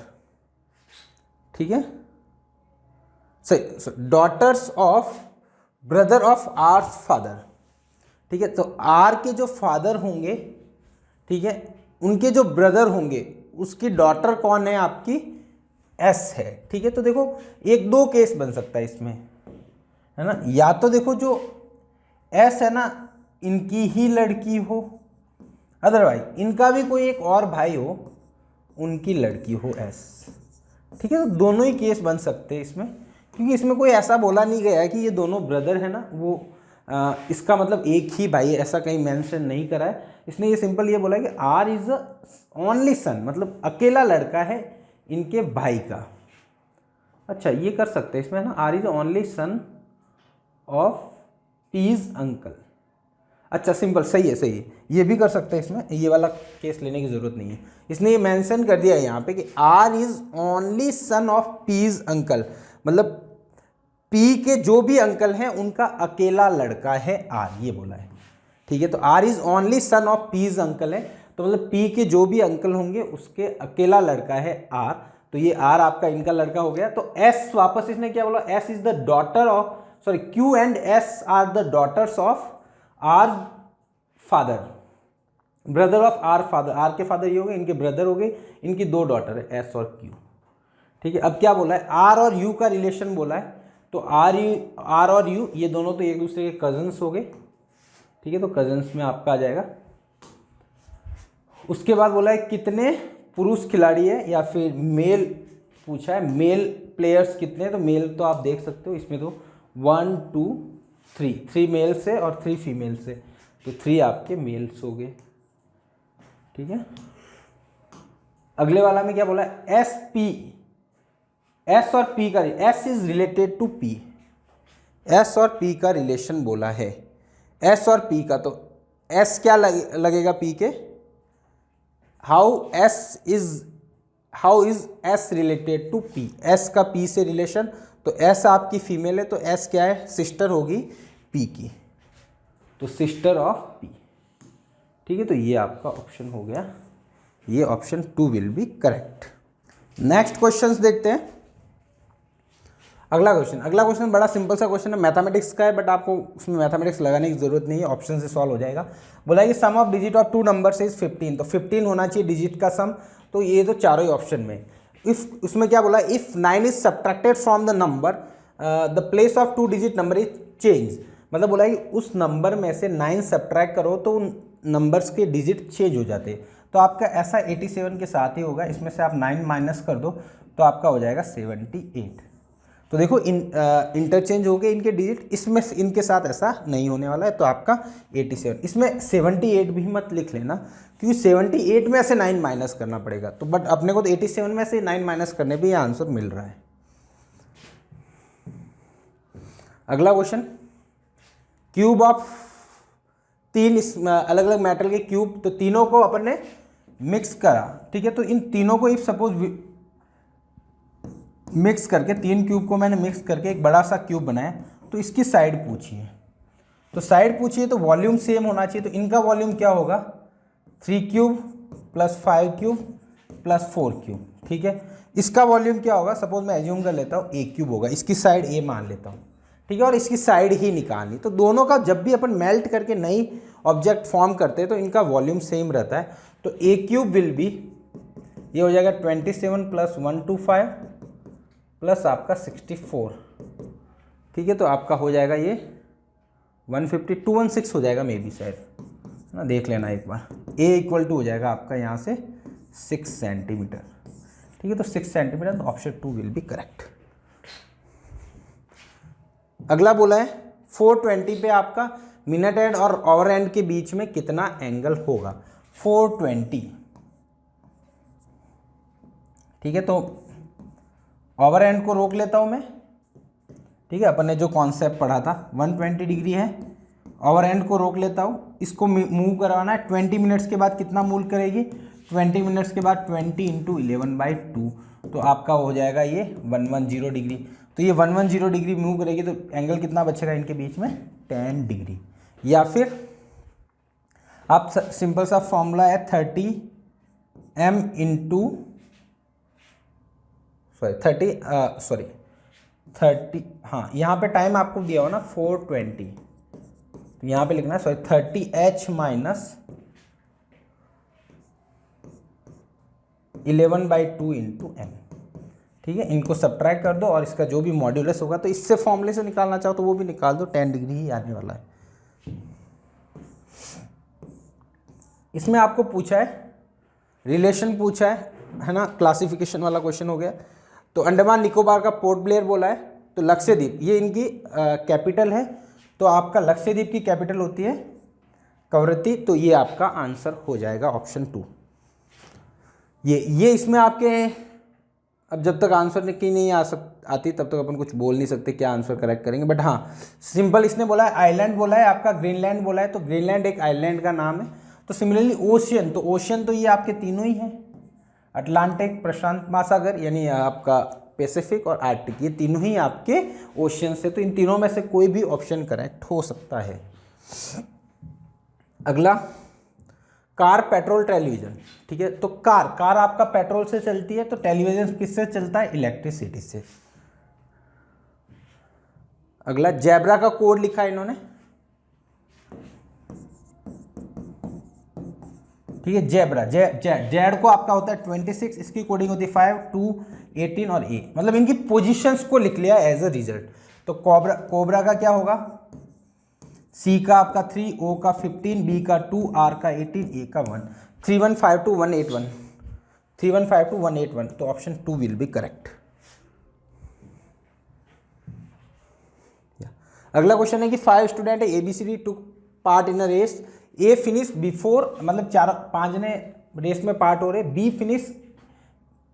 ठीक है, सही, daughters of brother of R's father, ठीक है, तो R के जो फादर होंगे, ठीक है, उनके जो ब्रदर होंगे उसकी डॉटर कौन है आपकी S है, ठीक है। तो देखो एक दो केस बन सकता है इसमें, है ना, या तो देखो जो S है ना इनकी ही लड़की हो, अदरवाइज इनका भी कोई एक और भाई हो, उनकी लड़की हो S, ठीक है, तो दोनों ही केस बन सकते हैं इसमें, क्योंकि इसमें कोई ऐसा बोला नहीं गया है कि ये दोनों ब्रदर है ना, वो इसका मतलब एक ही भाई, ऐसा कहीं मेंशन नहीं करा है, इसने ये सिंपल ये बोला है कि R इज ओनली सन, मतलब अकेला लड़का है इनके भाई का। अच्छा ये कर सकते हैं इसमें, है ना, R is only son of P's uncle, अच्छा सिंपल, सही है, सही है, ये भी कर सकते हैं इसमें, ये वाला केस लेने की ज़रूरत नहीं है, इसने ये मेंशन कर दिया है यहाँ पे कि R is only son of P's uncle, मतलब P के जो भी अंकल हैं उनका अकेला लड़का है R, ये बोला है, ठीक है, तो R is only son of P's uncle है, तो मतलब P के जो भी अंकल होंगे उसके अकेला लड़का है R, तो ये R आपका इनका लड़का हो गया। तो S वापस इसने क्या बोला, S is the daughter of, sorry Q and S are the daughters of R father, brother of R father, R के फादर ये हो गए, इनके ब्रदर हो गए, इनकी 2 डॉटर है एस और क्यू। ठीक है, अब क्या बोला है, आर और यू का रिलेशन बोला है, तो आर और यू ये दोनों तो एक दूसरे के कजन्स हो गए। ठीक है, तो कजन्स में आपका आ जाएगा। उसके बाद बोला है कितने पुरुष खिलाड़ी है या फिर मेल पूछा है, मेल प्लेयर्स कितने, तो मेल तो आप देख सकते हो इसमें, तो 1 2 3 मेल्स है और 3 फीमेल्स है, तो 3 आपके मेल्स हो गए। ठीक है, अगले वाला में क्या बोला है, एस पी, एस और पी का, S is related to P, S और पी का रिलेशन बोला है, एस और पी का, तो एस क्या लगेगा पी के, how is S related to P, S का पी से रिलेशन, तो एस आपकी फीमेल है, तो एस क्या है, सिस्टर होगी पी की, तो सिस्टर ऑफ पी। ठीक है, तो ये आपका ऑप्शन हो गया, ये option 2 will be correct. Next questions देखते हैं। अगला क्वेश्चन बड़ा सिंपल सा क्वेश्चन है, मैथमेटिक्स का है, बट आपको उसमें मैथमेटिक्स लगाने की जरूरत नहीं है, ऑप्शन से सॉल्व हो जाएगा। बोला कि sum of digit of 2 numbers is 15, तो 15 होना चाहिए डिजिट का सम, तो ये तो चारों ही ऑप्शन में। इफ उसमें क्या बोला, if 9 is subtracted from the number the place of 2 digit number is change, मतलब बोला कि उस नंबर में से 9 सब्ट्रैक्ट करो तो नंबर्स के डिजिट चेंज हो जाते हैं, तो आपका ऐसा 87 के साथ ही होगा, इसमें से आप 9 माइनस कर दो तो आपका हो जाएगा 78। तो देखो इंटरचेंज हो गए इनके डिजिट, इसमें इनके साथ ऐसा नहीं होने वाला है, तो आपका 87, इसमें 78 भी मत लिख लेना, क्योंकि 78 में से 9 माइनस करना पड़ेगा, तो बट अपने को तो 87 में से 9 माइनस करने पे ये आंसर मिल रहा है। अगला क्वेश्चन, क्यूब ऑफ 3 अलग अलग मेटल के क्यूब, तो तीनों को अपन ने मिक्स करा। ठीक है, तो इन तीनों को इफ सपोज मिक्स करके, 3 क्यूब को मैंने मिक्स करके एक बड़ा सा क्यूब बनाया, तो इसकी साइड पूछिए, तो साइड पूछिए तो वॉल्यूम सेम होना चाहिए, तो इनका वॉल्यूम क्या होगा, 3 cube plus 5 cube plus 4 cube. ठीक है, इसका वॉल्यूम क्या होगा, सपोज मैं एज्यूम कर लेता हूँ a क्यूब होगा, इसकी साइड a मान लेता हूँ। ठीक है, और इसकी साइड ही निकालनी, तो दोनों का जब भी अपन मेल्ट करके नई ऑब्जेक्ट फॉर्म करते हैं तो इनका वॉल्यूम सेम रहता है, तो a क्यूब विल बी, ये हो जाएगा 27 प्लस 125 प्लस आपका 64। ठीक है, तो आपका हो जाएगा ये 150 216 हो जाएगा, मे बी शायद ना, देख लेना एक बार। a इक्वल टू हो जाएगा आपका यहाँ से 6 सेंटीमीटर। ठीक है, तो 6 सेंटीमीटर, तो ऑप्शन 2 विल बी करेक्ट। अगला बोला है 420 पे आपका मिनट एंड और ओवर एंड के बीच में कितना एंगल होगा, 420। ठीक है, तो ओवर एंड को रोक लेता हूं मैं। ठीक है, अपन ने जो कॉन्सेप्ट पढ़ा था 120 डिग्री है, ओवर एंड को रोक लेता हूं, इसको मूव करवाना है 20 मिनट्स के बाद, कितना मूव करेगी, 20 मिनट्स के बाद 20 इंटू 11/2, तो आपका हो जाएगा ये 110 डिग्री। तो ये 110 डिग्री मूव करेगी, तो एंगल कितना बचेगा इनके बीच में, 10 डिग्री। या फिर आप सिंपल सा फॉर्मूला है 30m इंटू 30, हाँ यहाँ पे टाइम आपको दिया हो ना 420, तो यहाँ पे लिखना है 30h माइनस 11/2 इंटू m। ठीक है, इनको सब्ट्रैक्ट कर दो और इसका जो भी मॉड्यूलस होगा, तो इससे फॉर्मूले से निकालना चाहो तो वो भी निकाल दो, 10 डिग्री ही आने वाला है। इसमें आपको पूछा है रिलेशन, पूछा है ना, क्लासिफिकेशन वाला क्वेश्चन हो गया। तो अंडमान निकोबार का पोर्ट ब्लेयर बोला है, तो लक्षद्वीप ये इनकी कैपिटल है, तो आपका लक्षद्वीप की कैपिटल होती है कवरत्ती, तो ये आपका आंसर हो जाएगा ऑप्शन 2। ये इसमें आपके, अब जब तक आंसर की नहीं आती तब तक अपन कुछ बोल नहीं सकते क्या आंसर करेक्ट करेंगे, बट हाँ सिंपल इसने बोला है आइलैंड बोला है, आपका ग्रीनलैंड बोला है, तो ग्रीनलैंड एक आइलैंड का नाम है। तो सिमिलरली ओशियन, तो ओशियन तो ये आपके तीनों ही हैं, अटलांटिक, प्रशांत महासागर यानी आपका पैसिफिक और आर्कटिक, ये तीनों ही आपके ओशियन से, तो इन तीनों में से कोई भी ऑप्शन करेक्ट हो सकता है। अगला, कार, पेट्रोल, टेलीविजन। ठीक है, तो कार आपका पेट्रोल से चलती है, तो टेलीविजन किससे चलता है, इलेक्ट्रिसिटी से। अगला, जेब्रा का कोड लिखा है इन्होंने, ठीक है। जेब्रा जेड को आपका होता है 26, इसकी कोडिंग होती है 5, 2, 18 और ए, मतलब इनकी पोजीशंस को लिख लिया एज अ रिजल्ट। तो कोबरा का क्या होगा, सी का आपका 3, ओ का 15, बी का 2, आर का 18, ए का 1, 3152 181, तो ऑप्शन 2 विल बी करेक्ट। अगला क्वेश्चन है कि 5 student ABCD took part in a race, A finish before, मतलब 4-5 ने रेस में पार्ट हो रहे, B finish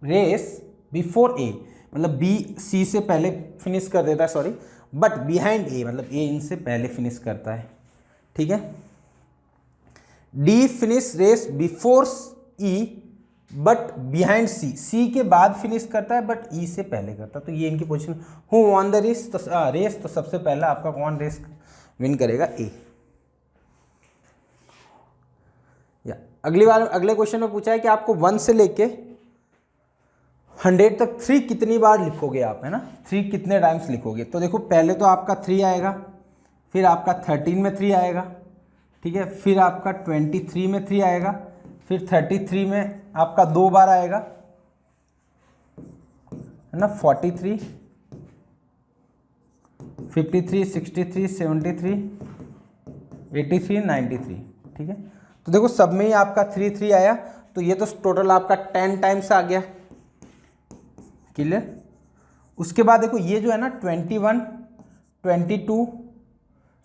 race before A, मतलब बी सी से पहले फिनिश कर देता है, सॉरी, बट बिहाइंड ए, मतलब ए इनसे पहले फिनिश करता है, ठीक है। D finish race before E but behind C, C के बाद फिनिश करता है बट ई से पहले करता है, तो ये इनकी position. Who won the race, तो रेस, तो सबसे पहला आपका कौन रेस विन करेगा, ए। या अगले क्वेश्चन में पूछा है कि आपको 1 से लेके 100 तक 3 कितनी बार लिखोगे आप, है ना, 3 कितने टाइम्स लिखोगे। तो देखो पहले तो आपका 3 आएगा, फिर आपका 13 में 3 आएगा, ठीक है, फिर आपका 23 में 3 आएगा, फिर 33 में आपका 2 बार आएगा, है ना, 43, 53, 63, 73, 83, 93, ठीक है। तो देखो सब में ही आपका 3 आया, तो ये तो टोटल आपका 10 टाइम्स आ गया, क्लियर। उसके बाद देखो ये जो है ना 21, 22,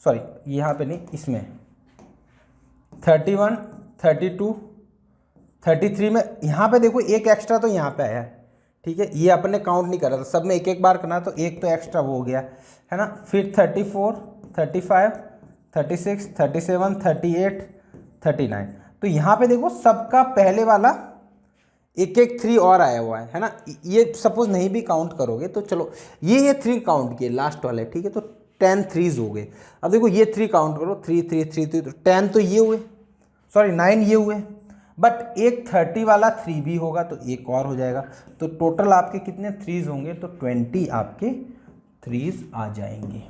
सॉरी यहाँ पे नहीं, इसमें 31, 32, 33 में, यहाँ पे देखो एक एक्स्ट्रा तो यहाँ पे आया है, ठीक है, ये अपन ने काउंट नहीं करा था, सब में एक एक बार करना, तो एक तो एक्स्ट्रा वो हो गया, है ना। फिर 34, 35, 36, 37, 38, 39, तो यहाँ पे देखो सबका पहले वाला एक 3 और आया हुआ है ना। ये सपोज नहीं भी काउंट करोगे तो चलो, ये 3 काउंट किए लास्ट वाले, ठीक है, तो 10 3s हो गए। अब देखो ये 3 काउंट करो, 3 3 3 3, तो 10 तो ये हुए, सॉरी 9 ये हुए, बट एक 30 वाला 3 भी होगा तो एक और हो जाएगा, तो टोटल आपके कितने 3s होंगे, तो 20 आपके 3s आ जाएंगे,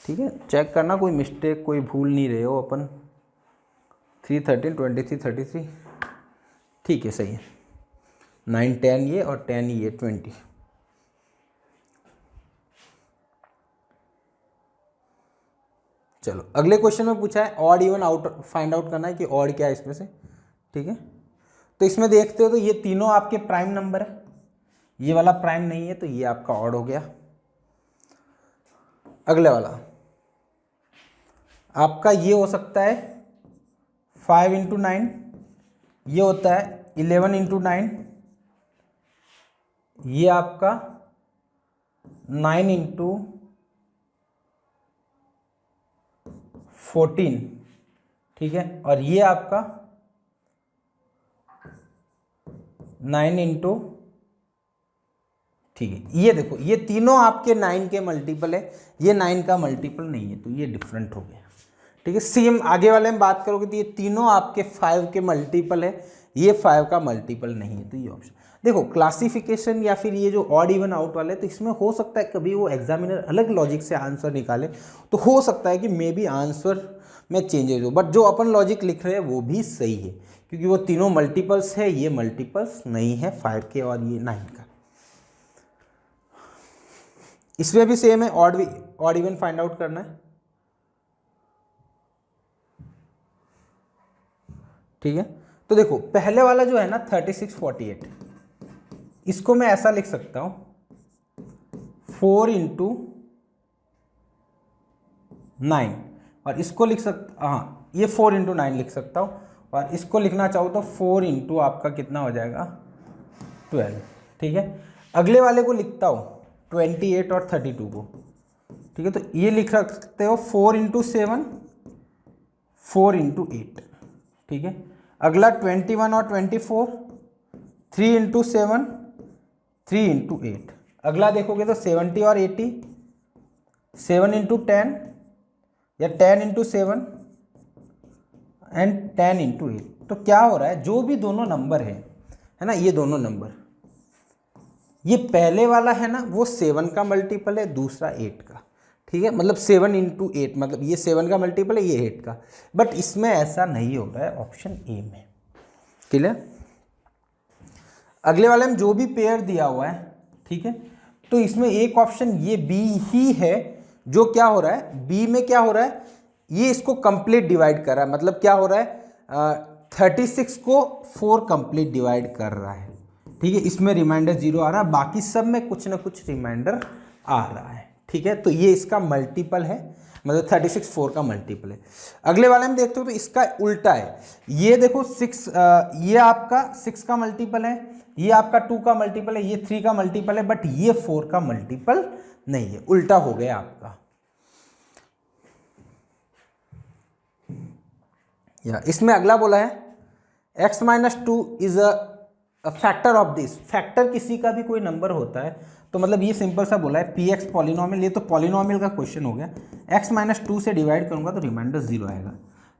ठीक है। चेक करना कोई मिस्टेक, कोई भूल नहीं रहे हो अपन। 3, 13, 23, 33, ठीक है, सही है। 9, 10 ये और 10 ये, 20। चलो अगले क्वेश्चन में पूछा है odd even out find out करना है कि ऑड क्या है इसमें से, ठीक है। तो इसमें देखते हो तो ये तीनों आपके प्राइम नंबर है, ये वाला प्राइम नहीं है, तो ये आपका ऑड हो गया। अगले वाला आपका ये हो सकता है 5 × 9, ये होता है 11 × 9, ये आपका 9 × 14, ठीक है, और ये आपका 9 × ठीक है। ये देखो ये तीनों आपके 9 के मल्टीपल है, ये 9 का मल्टीपल नहीं है, तो ये डिफरेंट हो गया, ठीक है। सेम आगे वाले में बात करोगे तो ये तीनों आपके 5 के मल्टीपल है, ये 5 का मल्टीपल नहीं है, तो ये ऑप्शन। देखो क्लासिफिकेशन या फिर ये जो ऑड इवन आउट वाले, तो इसमें हो सकता है कभी वो एग्जामिनर अलग लॉजिक से आंसर निकाले, तो हो सकता है कि मे बी आंसर में चेंजेस हो, बट जो अपन लॉजिक लिख रहे हैं वो भी सही है, क्योंकि वो तीनों मल्टीपल्स है, ये मल्टीपल्स नहीं है 5 के और ये 9 का। इसमें भी सेम है, ऑड इवन फाइंड आउट करना है, ठीक है। तो देखो पहले वाला जो है ना 36 48, इसको मैं ऐसा लिख सकता हूं 4 × 9, और इसको लिख सकता, हाँ ये 4 × 9 लिख सकता हूं, और इसको लिखना चाहो तो 4 × आपका कितना हो जाएगा 12, ठीक है। अगले वाले को लिखता हूं 28 और 32 को, ठीक है, तो ये लिख सकते हो 4 × 7, 4 × 8, ठीक है। अगला 21 और 24, 3 × 7, 3 × 8। अगला देखोगे तो 70 और 80, 7 × 10 या 10 × 7 एंड 10 × 8। तो क्या हो रहा है, जो भी दोनों नंबर है ना, ये दोनों नंबर, ये पहले वाला है ना वो 7 का मल्टीपल है, दूसरा 8 का, ठीक है, मतलब 7 × 8, मतलब ये 7 का मल्टीपल है, ये 8 का, बट इसमें ऐसा नहीं हो रहा है ऑप्शन ए में, क्लियर। अगले वाले में जो भी पेयर दिया हुआ है, ठीक है, तो इसमें एक ऑप्शन ये बी ही है जो क्या हो रहा है, बी में क्या हो रहा है, ये इसको कंप्लीट डिवाइड कर रहा है। मतलब क्या हो रहा है, 36 को 4 कंप्लीट डिवाइड कर रहा है, ठीक है। इसमें रिमाइंडर 0 आ रहा है, बाकी सब में कुछ ना कुछ रिमाइंडर आ रहा है, ठीक है। तो ये इसका मल्टीपल है, मतलब 36 4 का मल्टीपल है। अगले वाले में देखते हो तो इसका उल्टा है। ये देखो 6, ये आपका 6 का मल्टीपल है, ये आपका 2 का मल्टीपल है, ये 3 का मल्टीपल है, बट ये 4 का मल्टीपल नहीं है, उल्टा हो गया आपका। या इसमें अगला बोला है x minus 2 is a factor of this. Factor किसी का भी कोई नंबर होता है, तो मतलब ये सिंपल सा बोला है पी एक्स पॉलिनॉमियल, ये तो पॉलिनॉमियल का क्वेश्चन हो गया। x माइनस 2 से डिवाइड करूंगा तो रिमाइंडर 0 आएगा,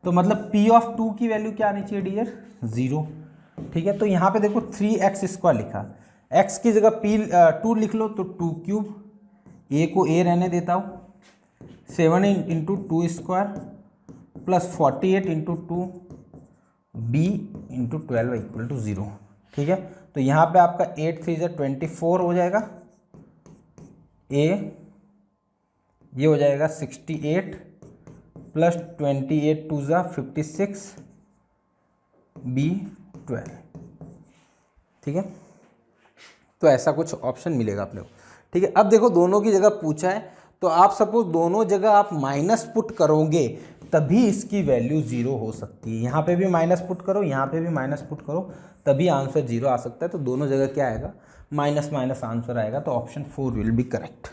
तो मतलब p ऑफ 2 की वैल्यू क्या आनी चाहिए डियर, 0, ठीक है। तो यहाँ पे देखो 3x स्क्वायर लिखा, x की जगह 2 लिख लो तो 2 क्यूब, a को a रहने देता हूँ, 7 into 2 square plus 48 into 2 b into 12 equal to 0, ठीक है। तो यहाँ पे आपका 8 3 × 24 हो जाएगा, a ये हो जाएगा 68 प्लस 28 2 ज़ा 56 b 12, ठीक है। तो ऐसा कुछ ऑप्शन मिलेगा आप लोग, ठीक है। अब देखो दोनों की जगह पूछा है, तो आप सपोज दोनों जगह आप माइनस पुट करोगे तभी इसकी वैल्यू 0 हो सकती है। यहाँ पे भी माइनस पुट करो, यहाँ पे भी माइनस पुट करो, तभी आंसर 0 आ सकता है। तो दोनों जगह क्या आएगा, माइनस माइनस आंसर आएगा, तो ऑप्शन 4 विल बी करेक्ट।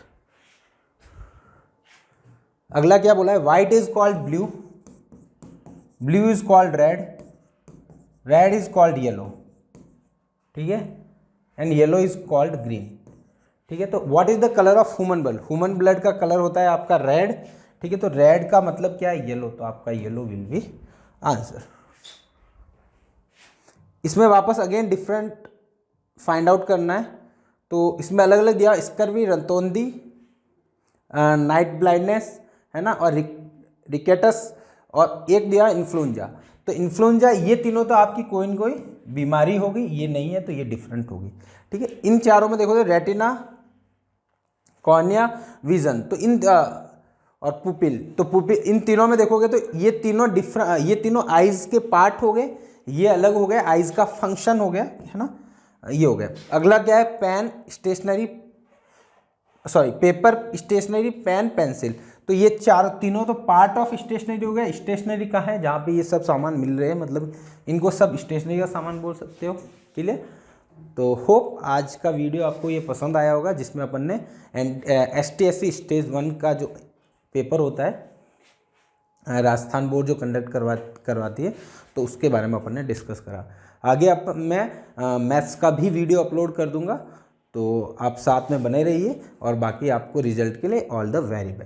अगला क्या बोला है, white is called blue, blue is called red, red is called yellow, ठीक है, and yellow is called green, ठीक है। तो what is the colour of human blood, human blood का कलर होता है आपका रेड, ठीक है। तो रेड का मतलब क्या है, येलो, तो आपका येलो विल बी आंसर। इसमें वापस अगेन डिफरेंट फाइंड आउट करना है, तो इसमें अलग अलग दिया, स्कर्वी, रतौंधी, नाइट ब्लाइंडनेस है ना, और रिकेटस, और एक दिया इन्फ्लुएंजा। तो इन्फ्लुएंजा ये तीनों तो आपकी कोई न कोई बीमारी होगी, ये नहीं है तो ये डिफरेंट होगी, ठीक है। इन चारों में देखो तो रेटिना, कॉर्निया, विजन, तो इन और पुपिल, तो पुपिल, इन तीनों में देखोगे तो ये तीनों ये तीनों आइज के पार्ट हो गए, ये अलग हो गए, आइज का फंक्शन हो गया, है ना, ये हो गया। अगला क्या है, pen, stationery, sorry paper, stationery, pen, pencil, तो ये तीनों तो पार्ट ऑफ स्टेशनरी हो गया। स्टेशनरी का है जहाँ पे ये सब सामान मिल रहे हैं, मतलब इनको सब स्टेशनरी का सामान बोल सकते हो, क्लियर। तो होप आज का वीडियो आपको ये पसंद आया होगा, जिसमें अपन ने STSC स्टेज 1 का जो पेपर होता है राजस्थान बोर्ड जो कंडक्ट करवाती है, तो उसके बारे में अपन ने डिस्कस करा। आगे मैं मैथ्स का भी वीडियो अपलोड कर दूंगा, तो आप साथ में बने रहिए, और बाकी आपको रिजल्ट के लिए ऑल द वेरी बेस्ट।